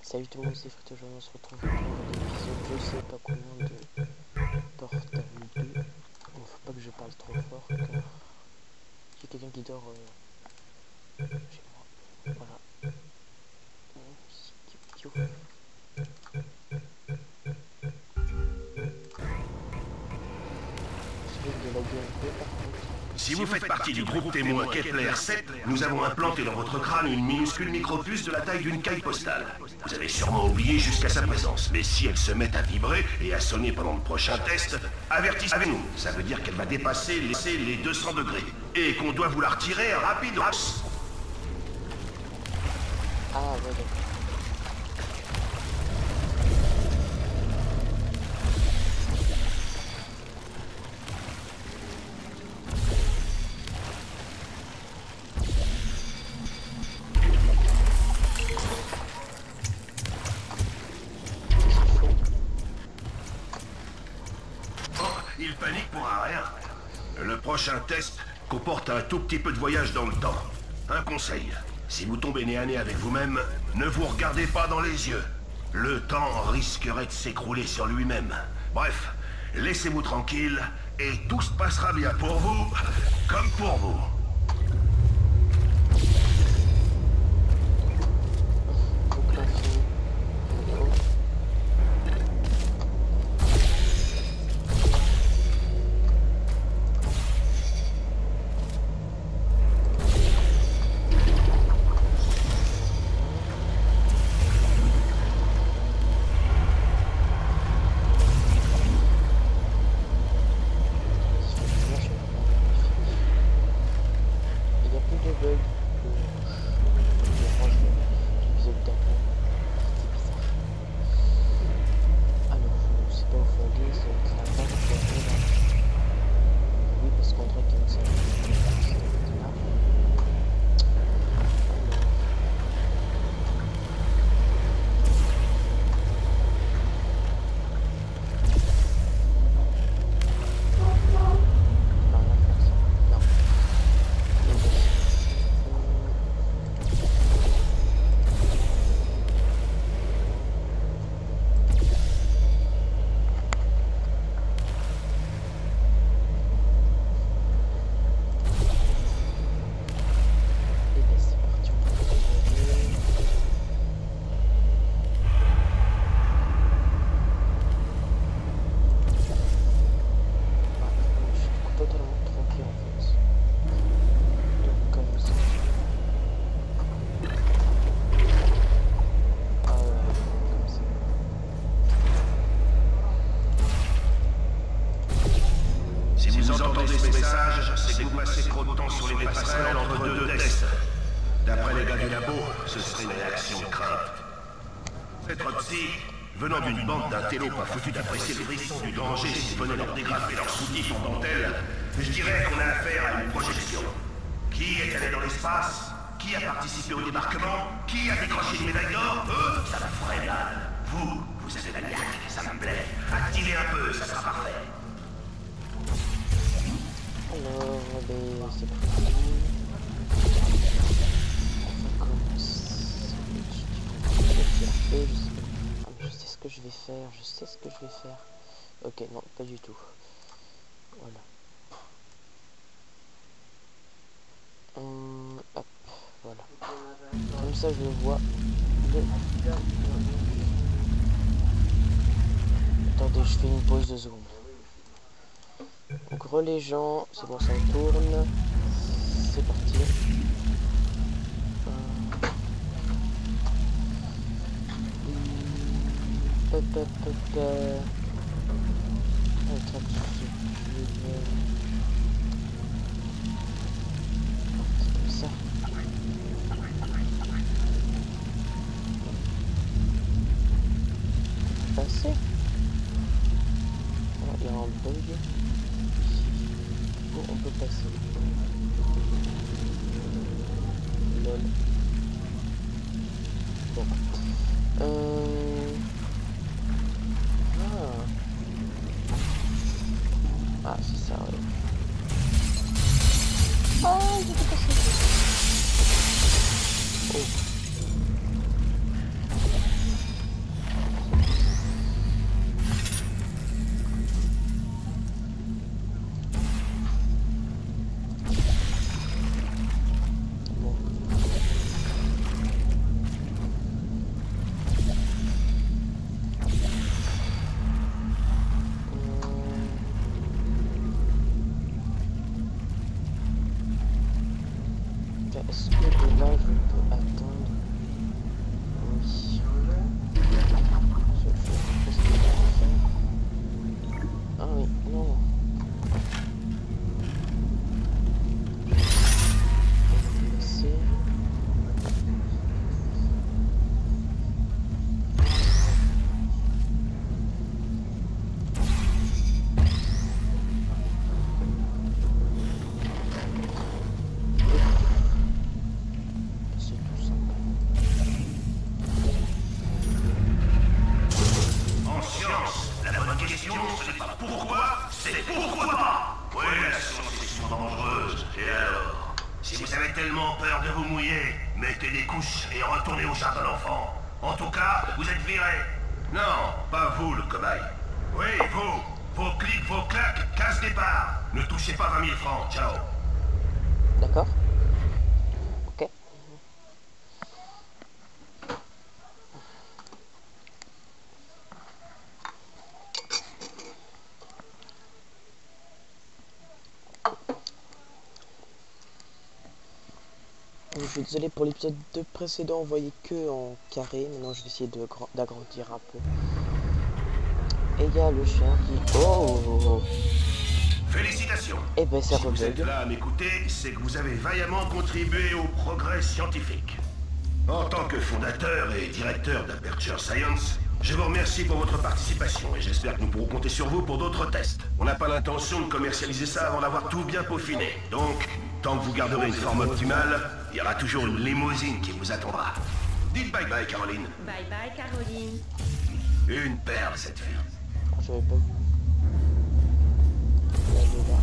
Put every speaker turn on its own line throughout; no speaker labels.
Salut tout le monde, c'est Frit, aujourd'hui on se retrouve pour un épisode, je sais pas combien de Portal 2. Bon, faut pas que je parle trop fort car il y a quelqu'un qui dort chez moi. Voilà.
Si vous faites partie du groupe témoin Kepler 7, nous avons implanté dans votre crâne une minuscule micropuce de la taille d'une caille postale. Vous avez sûrement oublié jusqu'à sa présence, mais si elle se met à vibrer et à sonner pendant le prochain test, avertissez-nous. Ça veut dire qu'elle va dépasser les 200 degrés et qu'on doit vous la retirer rapidement.
Ah ouais, d'accord.
Il panique pour un rien. Le prochain test comporte un tout petit peu de voyage dans le temps. Un conseil, si vous tombez nez à nez avec vous-même, ne vous regardez pas dans les yeux. Le temps risquerait de s'écrouler sur lui-même. Bref, laissez-vous tranquille et tout se passera bien pour vous, comme pour vous. C'est que vous passez trop de temps sur les passerelles entre deux tests. D'après les gars du labo, ce serait une réaction de crainte. Être psy, venant d'une bande d'intello pas foutus d'apprécier les frissons du danger s'ils venaient leur dégrafer leur soutif en dentelle, je dirais qu'on a affaire à une projection. Qui est allé dans l'espace? Qui a participé au débarquement? Qui a décroché une médaille d'or? Eux, ça me ferait mal. Vous avez la niaque, ça me plaît. Activez un peu, ça sera parfait.
Alors, c'est parti. On va commencer. Je sais ce que je vais faire. Ok, non, pas du tout. Voilà. Hop, voilà. Comme ça, je le vois. Attendez, je fais une pause de secondes. Donc relais gens, c'est bon, ça tourne. C'est parti. C'est comme ça. Passer. Il y a un bug. Bon, on peut passer. Lol. Bon.
pourquoi, c'est pourquoi pas. Oui, la science est souvent dangereuse. Et alors? Si vous avez tellement peur de vous mouiller, mettez des couches et retournez au jardin d'enfants. En tout cas, vous êtes virés. Non, pas vous, le cobaye. Oui, vous. Vos clics, vos claques, casse départ. Ne touchez pas 20 000 francs. Ciao.
D'accord. Ok. Je suis désolé pour l'épisode 2 précédent, on voyait que en carré. Maintenant, je vais essayer d'agrandir un peu. Et il y a le chien qui... Oh!
Félicitations.
Eh ben, ça
si vous êtes
rebug.
là à m'écouter, c'est que vous avez vaillamment contribué au progrès scientifique. En tant que fondateur et directeur d'Aperture Science, je vous remercie pour votre participation et j'espère que nous pourrons compter sur vous pour d'autres tests. On n'a pas l'intention de commercialiser ça avant d'avoir tout bien peaufiné. Donc, tant que vous garderez une forme optimale, il y aura toujours une limousine qui vous attendra. Dites bye bye, Caroline.
Bye bye, Caroline.
Une perle, cette fille.
J'avais pas vu. Là,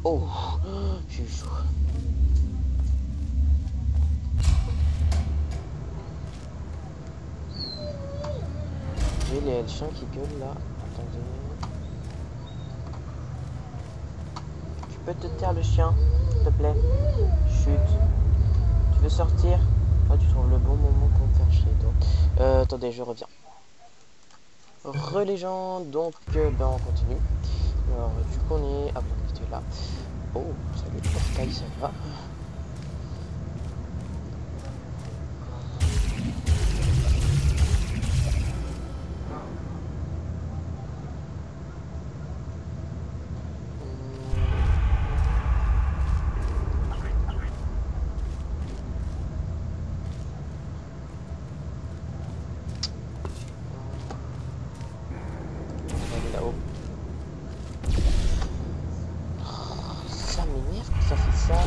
oh, j'ai eu chaud. J'ai le chien qui gueule là. Attendez. Tu peux te taire le chien, s'il te plaît. Chut. Tu veux sortir? Ah, tu trouves le bon moment pour me faire chier, toi. Attendez, je reviens. Les gens, donc ben on continue. Alors du coup on est... Ah bon, on était là. Oh, salut le portail, ça va. Ça fait ça.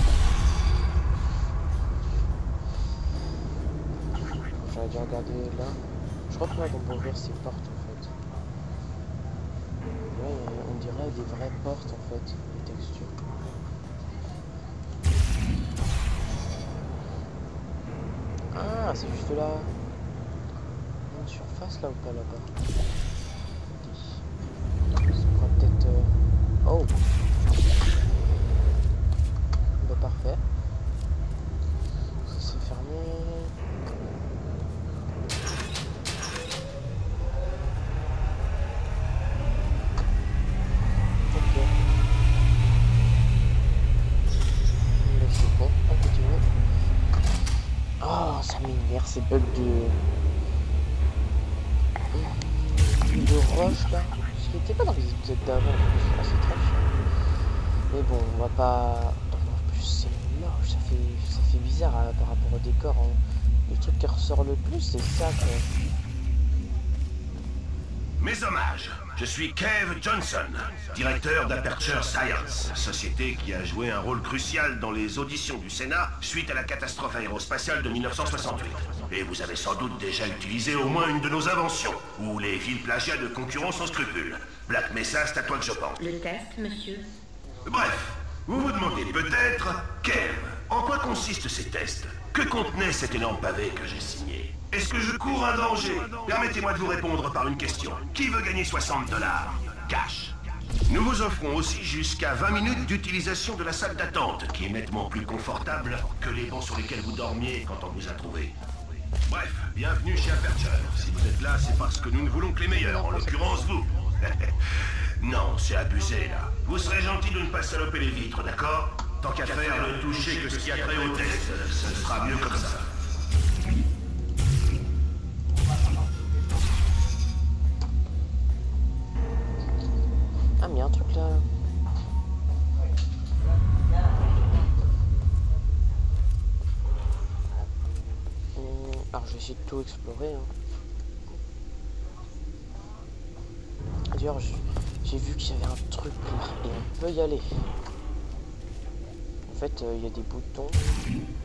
J'aurais dû regarder là. Je crois que là on peut ouvrir ces portes en fait. Ouais, on dirait des vraies portes en fait, les textures. Ah, c'est juste là. Une surface là ou pas là-bas? Ça pourrait peut-être... Oh! Parfait. Ça c'est fermé. Ok. Mais c'est bon, on continue. Oh, ça m'énerve ces bugs de roche là. Ce qui n'était pas dans les épisodes d'avant. C'est très chiant. Mais bon, on va pas... C'est moche, ça fait bizarre par rapport au décor. Hein. Le truc qui ressort le plus, c'est ça quoi.
Mes hommages, je suis Kev Johnson, directeur d'Aperture Science, société qui a joué un rôle crucial dans les auditions du Sénat suite à la catastrophe aérospatiale de 1968. Et vous avez sans doute déjà utilisé au moins une de nos inventions, ou les vils plagiats de concurrents sans scrupules. Black Mesa, c'est à toi que je pense.
Le test, monsieur.
Bref. Vous vous demandez peut-être, Kev, en quoi consistent ces tests? Que contenait cet énorme pavé que j'ai signé? Est-ce que je cours un danger? Permettez-moi de vous répondre par une question. Qui veut gagner 60 $? Cash. Nous vous offrons aussi jusqu'à 20 minutes d'utilisation de la salle d'attente, qui est nettement plus confortable que les bancs sur lesquels vous dormiez quand on vous a trouvé. Bref, bienvenue chez Aperture. Si vous êtes là, c'est parce que nous ne voulons que les meilleurs, en l'occurrence vous. Non, c'est abusé là. Vous serez gentil de ne pas saloper les vitres, d'accord? Tant qu'à faire, ne touchez que ce qui a trait au test. Ce sera mieux comme ça.
Ah mais il y a un truc là. Alors je vais essayer de tout explorer. Hein. D'ailleurs j'ai vu qu'il y avait un truc là et on peut y aller. fait, il y a des boutons.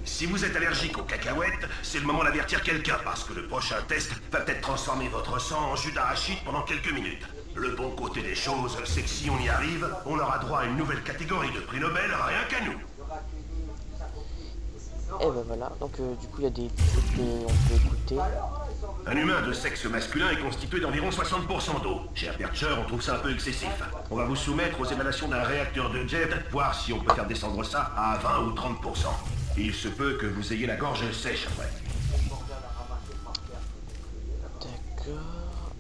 Si vous êtes allergique aux cacahuètes, c'est le moment d'avertir quelqu'un parce que le prochain test va peut-être transformer votre sang en jus d'arachide pendant quelques minutes. Le bon côté des choses, c'est que si on y arrive, on aura droit à une nouvelle catégorie de prix Nobel rien qu'à nous.
Et ben voilà, donc du coup il y a des trucs qu'on peut écouter.
Un humain de sexe masculin est constitué d'environ 60% d'eau. Chez Aperture, on trouve ça un peu excessif. On va vous soumettre aux émanations d'un réacteur de jet, voir si on peut faire descendre ça à 20 ou 30%. Il se peut que vous ayez la gorge sèche après.
D'accord.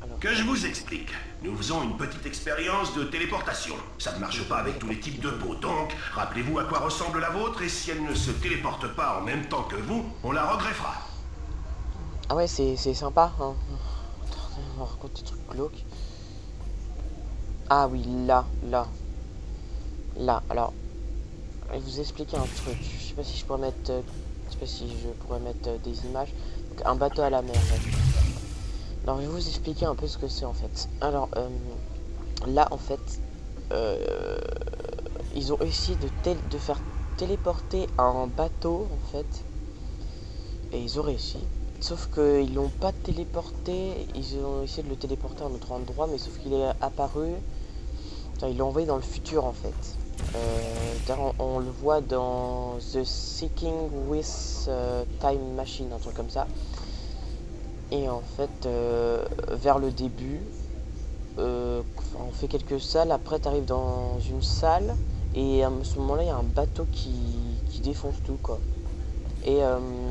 Alors...
Que je vous explique. Nous faisons une petite expérience de téléportation. Ça ne marche pas avec tous les types de peau, donc rappelez-vous à quoi ressemble la vôtre et si elle ne se téléporte pas en même temps que vous, on la regreffera.
Ah ouais, c'est sympa, hein. On raconte des trucs glauques. Ah oui, là, alors, je vais vous expliquer un truc. Je sais pas si je pourrais mettre, des images. Donc, un bateau à la mer. Ouais. Alors, je vais vous expliquer un peu ce que c'est en fait. Alors, là, en fait, ils ont réussi de faire téléporter un bateau, en fait. Et ils ont réussi. Sauf qu'ils l'ont pas téléporté, ils ont essayé de le téléporter à un autre endroit, mais sauf qu'il est apparu. Enfin, ils l'ont envoyé dans le futur en fait. On le voit dans The Seeking with Time Machine, un truc comme ça. Et en fait, vers le début, on fait quelques salles, après tu arrives dans une salle, et à ce moment-là, il y a un bateau qui défonce tout quoi. Et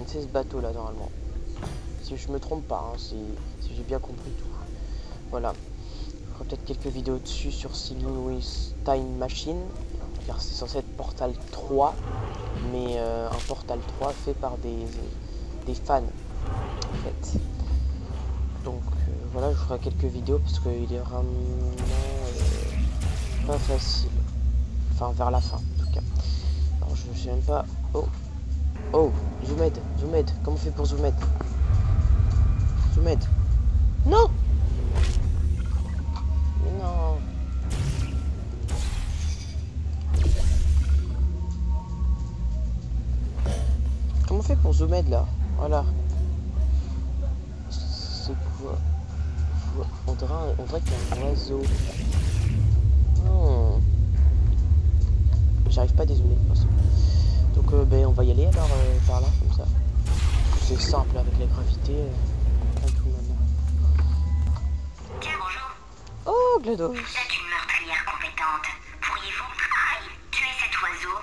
c'est ce bateau là normalement. Si je me trompe pas, hein, si j'ai bien compris tout. Voilà. Je ferai peut-être quelques vidéos dessus sur Seeking with Time Machine. Car c'est censé être Portal 3. Mais un Portal 3 fait par des fans. En fait. Donc voilà, je ferai quelques vidéos parce qu'il est vraiment pas facile. Enfin vers la fin en tout cas. Alors je sais même pas. Oh, Zoomed, comment on fait pour Zoomed? Zoomed. Non! Mais non! Comment on fait pour Zoomed là? Voilà. C'est quoi? On dirait qu'il y a un oiseau. Oh. J'arrive pas à dézoomer de toute façon. Donc ben, on va y aller alors par là, comme ça. C'est simple avec la gravité. Tout maintenant.
Tiens, bonjour.
Oh, GLaDOS.
Vous êtes une meurtrière compétente. Pourriez-vous tuer cet oiseau?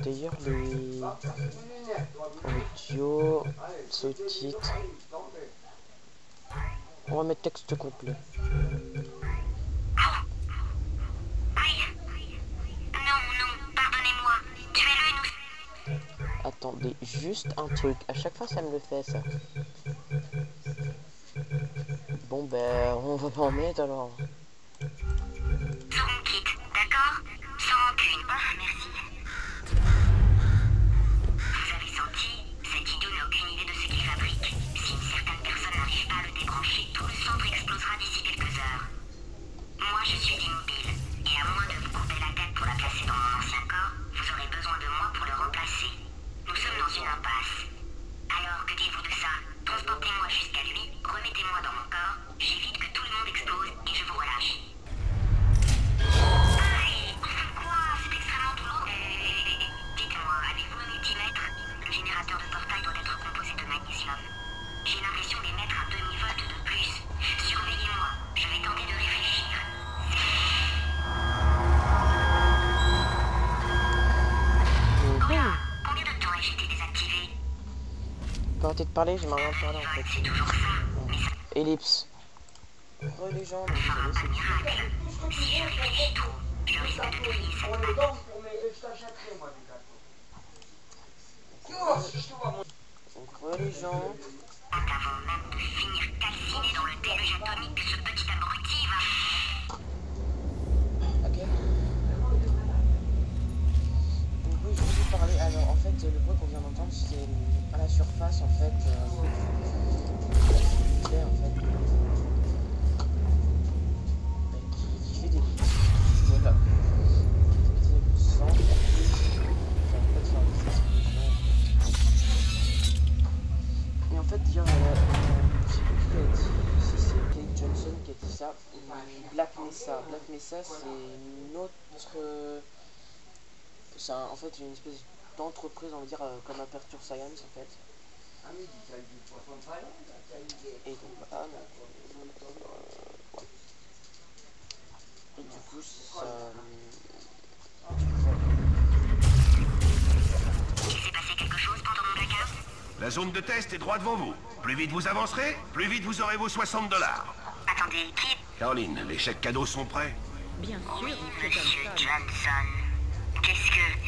D'ailleurs, les audio, sous-titres. On va mettre texte complet. Attendez, juste un truc. À chaque fois, ça me le fait, ça. Bon, ben, on va pas en mettre, alors.
Second kit, d'accord? Sans aucune. Ah, merci. Vous avez senti? Cet idiot n'a aucune idée de ce qu'il fabrique. Si une certaine personne n'arrive pas à le débrancher, tout le centre explosera d'ici quelques heures. Moi, je suis immobile. Et à moins de vous couper la tête pour la placer dans mon ancien corps, vous aurez besoin de moi pour le remplacer. Nous sommes dans une impasse. Alors, que dites-vous de ça? Transportez-moi jusqu'à lui, remettez-moi dans mon corps, j'évite que tout le monde explose et je vous relâche. Aïe! Quoi? C'est extrêmement douloureux. Dites-moi, avez-vous un multimètre? Le générateur de portail doit être composé de magnésium. J'ai l'impression d'émettre un demi-volt de plus. Surveillez-moi, je vais tenter de réfléchir. Combien de temps ai-je été désactivé?
Faut arrêter de parler, j'aimerais rien parler en fait.
C'est toujours ça. Mais ça
Ellipse. Les gens, vous
fera
savez,
un miracle. Si je réfléchis trop, je risque de griller cette batte.
donc les gens.
Avant même de finir calciné dans le déluge atomique que ce petit abruti va...
Ok. Donc oui, je vous ai parlé. Alors en fait, le bruit qu'on vient d'entendre, c'est à la surface en fait. Qui fait des... Voilà. Mesa. Black Mesa, c'est une autre... c'est en fait une espèce d'entreprise, on va dire, comme Aperture Science, en fait. Et donc voilà. Ouais. Et du coup, ça...
Il s'est passé quelque chose pendant mon blackout?
La zone de test est droit devant vous. Plus vite vous avancerez, plus vite vous aurez vos $60.
Attendez, qui?
Caroline, les chèques cadeaux sont prêts?
Bien sûr,
Oui,
monsieur
monsieur
Johnson.
Johnson. Qu'est-ce que...